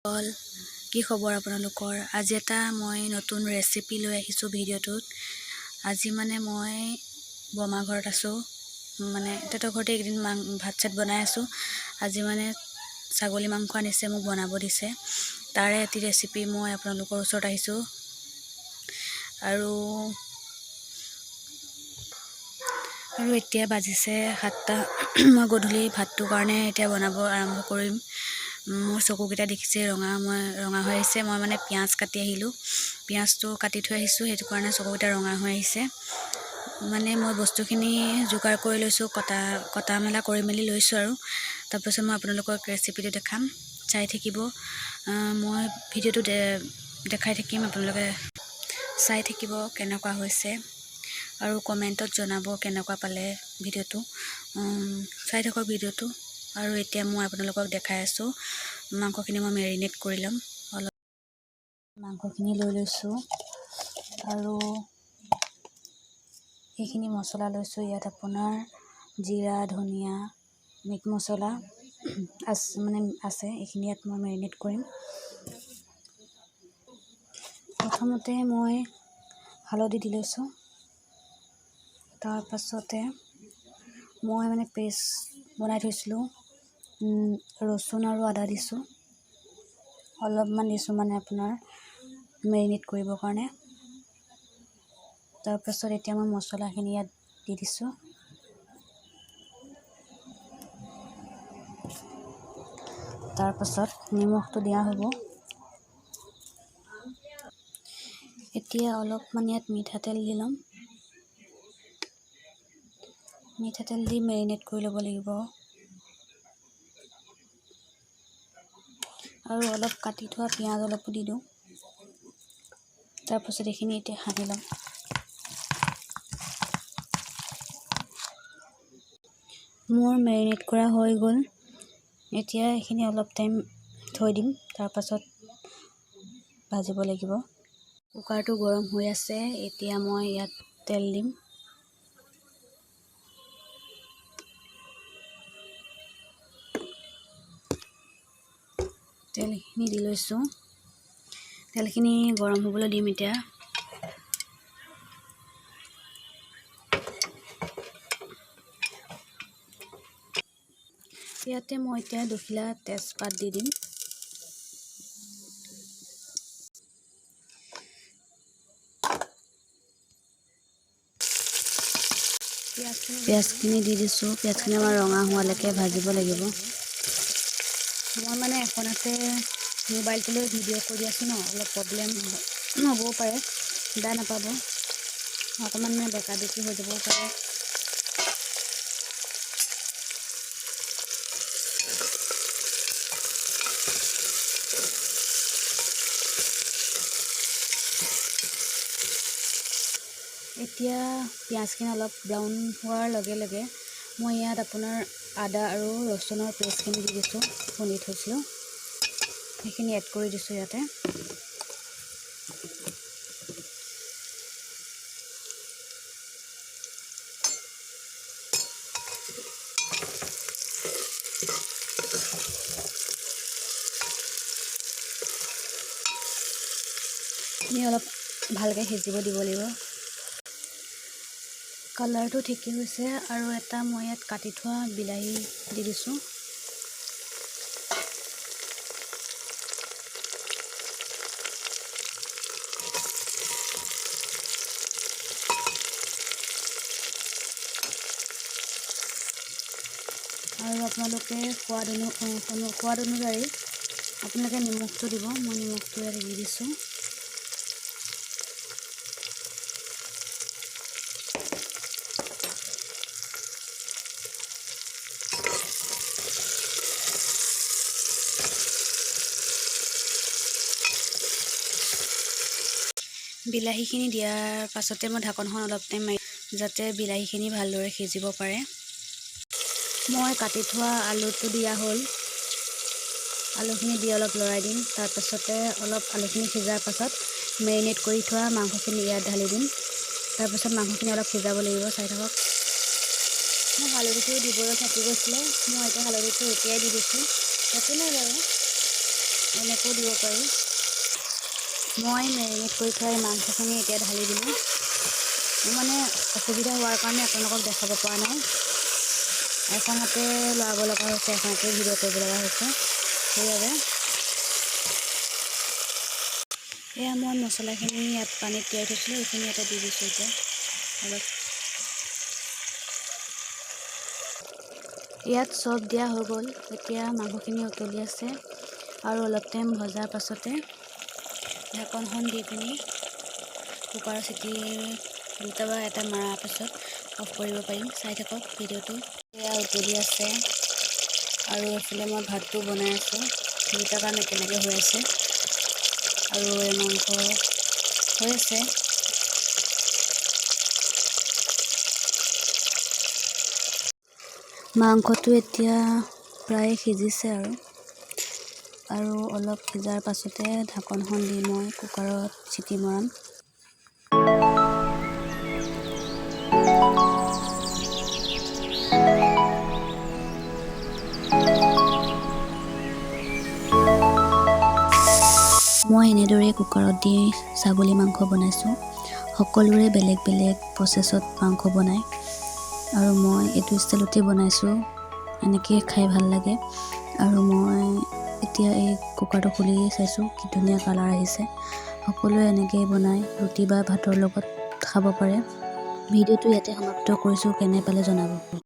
All কি খবৰ আপোনালোকৰ? আজি এটা মই নতুন ৰেচিপি লৈ আহিছোঁ ভিডিঅ'টোত। আজি মানে মই বমা ঘৰত আছোঁ, মানে তেহেঁতৰ ঘৰতে এইকেইদিন ভাত চাত বনাই আছোঁ। আজি মানে ছাগলী মাংস আনিছে, মোক বনাব দিছে। তাৰে এটি ৰেচিপি মই আপোনালোকৰ ওচৰত আহিছোঁ। আৰু এতিয়া বাজিছে 7টা। মই গধূলি ভাতটোৰ কাৰণে এতিয়া বনাব আৰম্ভ কৰিম। মোৰ চকুকেইটা দেখিছে ৰঙা হৈ আহিছে। মই মানে পিঁয়াজ কাটি আহিলোঁ, পিঁয়াজটো কাটি থৈ আহিছোঁ, সেইটো কাৰণে চকুকেইটা ৰঙা হৈ আহিছে। মানে মই বস্তুখিনি যোগাৰ কৰি লৈছোঁ, কটা মেলা কৰি মেলি লৈছোঁ। আৰু তাৰপাছত মই আপোনালোকক ৰেচিপিটো দেখাম, চাই থাকিব। মই ভিডিঅ'টো দেখাই থাকিম, আপোনালোকে চাই থাকিব কেনেকুৱা হৈছে, আৰু কমেণ্টত জনাব কেনেকুৱা পালে ভিডিঅ'টো। চাই থাকক ভিডিঅ'টো। আৰু এতিয়া মই আপোনালোকক দেখাই আছোঁ, মাংসখিনি মই মেৰিনেট কৰি ল'ম। অলপ মাংসখিনি লৈ লৈছোঁ, আৰু সেইখিনি মছলা লৈছোঁ। ইয়াত আপোনাৰ জিৰা, ধনিয়া, মিট মছলা আছে। এইখিনি ইয়াত মই মেৰিনেট কৰিম। প্ৰথমতে মই হালধি দি লৈছোঁ। তাৰ পাছতে মই মানে পেষ্ট বনাই থৈছিলোঁ, ৰচুন আৰু আদা দিছোঁ। অলপমান দিছোঁ মানে আপোনাৰ মেৰিনেট কৰিবৰ কাৰণে। তাৰপাছত এতিয়া মই মছলাখিনি ইয়াত দি দিছোঁ। তাৰপাছত নিমখটো দিয়া হ'ব। এতিয়া অলপমান ইয়াত মিঠাতেল দি ল'ম। মিঠাতেল দি মেৰিনেট কৰি ল'ব লাগিব। আৰু অলপ কাটি থোৱা পিঁয়াজ অলপো দি দিওঁ। তাৰপাছত এইখিনি এতিয়া সানি ল'ম। মোৰ মেৰিনেট কৰা হৈ গ'ল। এতিয়া এইখিনি অলপ টাইম থৈ দিম, তাৰপাছত ভাজিব লাগিব। কুকাৰটো গৰম হৈ আছে। এতিয়া মই ইয়াত তেল দিম। তেলখিনি দি লৈছোঁ। তেলখিনি গৰম হ'বলৈ দিম এতিয়া। ইয়াতে মই এতিয়া 2 খিলা তেজপাত দি দিম। পিঁয়াজখিনি দি দিছোঁ। পিঁয়াজখিনি আমাৰ ৰঙা হোৱালৈকে ভাজিব লাগিব। মই মানে এখনতে মোবাইলটো লৈ ভিডিঅ' কৰি আছোঁ ন, অলপ প্ৰব্লেম হ'বও পাৰে, বেয়া নাপাব। অকণমান মানে বেকা বেকি হৈ যাবও পাৰে। এতিয়া পিঁয়াজখিনি অলপ ব্ৰাউন হোৱাৰ লগে লগে মই ইয়াত আপোনাৰ আদা আৰু ৰচুনৰ পেষ্টখিনি দি দিছোঁ, খুন্দি থৈছিলোঁ। সেইখিনি এড কৰি দিছোঁ ইয়াতে। অলপ ভালকৈ সিজিব দিব লাগিব। কালাৰটো ঠিকেই হৈছে। আৰু এটা মই ইয়াত কাটি থোৱা বিলাহী দি দিছোঁ। আৰু আপোনালোকে সোৱাদ অনুযায়ী আপোনালোকে নিমখটো দিব। মই নিমখটো ইয়াত দি দিছোঁ। বিলাহীখিনি দিয়াৰ পাছতে মই ঢাকনখন অলপ টাইম মাৰি, যাতে বিলাহীখিনি ভালদৰে সিজিব পাৰে। মই কাটি থোৱা আলুটো দিয়া হ'ল। আলুখিনি দি অলপ লৰাই দিম। তাৰপাছতে অলপ আলুখিনি সিজাৰ পাছত মেৰিনেট কৰি থোৱা মাংসখিনি ইয়াত ঢালি দিম। তাৰপাছত মাংসখিনি অলপ সিজাব লাগিব, চাই থাকক। মই হালধিটো দিবলৈ থাকি গৈছিলে, মই এতিয়া হালধিটো এতিয়াই দি দিছোঁ। একো নাই বাৰু। এনেকৈও দিব পাৰি। মই মেৰিনেট কৰি থোৱা এই মাংসখিনি এতিয়া ঢালি দিলোঁ। মোৰ মানে অসুবিধা হোৱাৰ কাৰণে আপোনালোকক দেখাব পৰা নাই। এখন হাতে লৰাব লগা হৈছে, এখন হাতে ভিডিঅ' কৰিব লগা হৈছে। সেইবাবে এয়া মই মছলাখিনি ইয়াত পানীত তিয়াই থৈছিলোঁ, এইখিনি ইয়াতে দি দিছোঁ। এতিয়া অলপ ইয়াত চব দিয়া হৈ গ'ল। এতিয়া মাংসখিনি উতলি আছে আৰু অলপ টাইম ভজাৰ পাছতে ঢাকনখন দি পিনি কুকাৰৰ চিটি দুটা বা এটা মৰাৰ পাছত অফ কৰিব পাৰিম। চাই থাকক ভিডিঅ'টো। এয়া উতলি আছে আৰু এইফালে মই ভাতটো বনাই আছোঁ। দুটা কাম একেলগে হৈ আছে আৰু এই মাংস হৈ আছে। মাংসটো এতিয়া প্ৰায় সিজিছে আৰু অলপ সিজাৰ পাছতে ঢাকনখন দি মই কুকাৰত চিটি মৰাম। মই এনেদৰে কুকাৰত দি ছাগলী মাংস বনাইছোঁ। সকলোৰে বেলেগ বেলেগ প্ৰচেছত মাংস বনায় আৰু মই এইটো ষ্টাইলতে বনাইছোঁ। এনেকৈ খাই ভাল লাগে। আৰু মই এতিয়া এই কুকাৰটো খুলি চাইছোঁ, কি ধুনীয়া কালাৰ আহিছে। সকলোৱে এনেকৈ বনাই ৰুটি বা ভাতৰ লগত খাব পাৰে। ভিডিঅ'টো ইয়াতে সমাপ্ত কৰিছোঁ। কেনে পালে জনাব।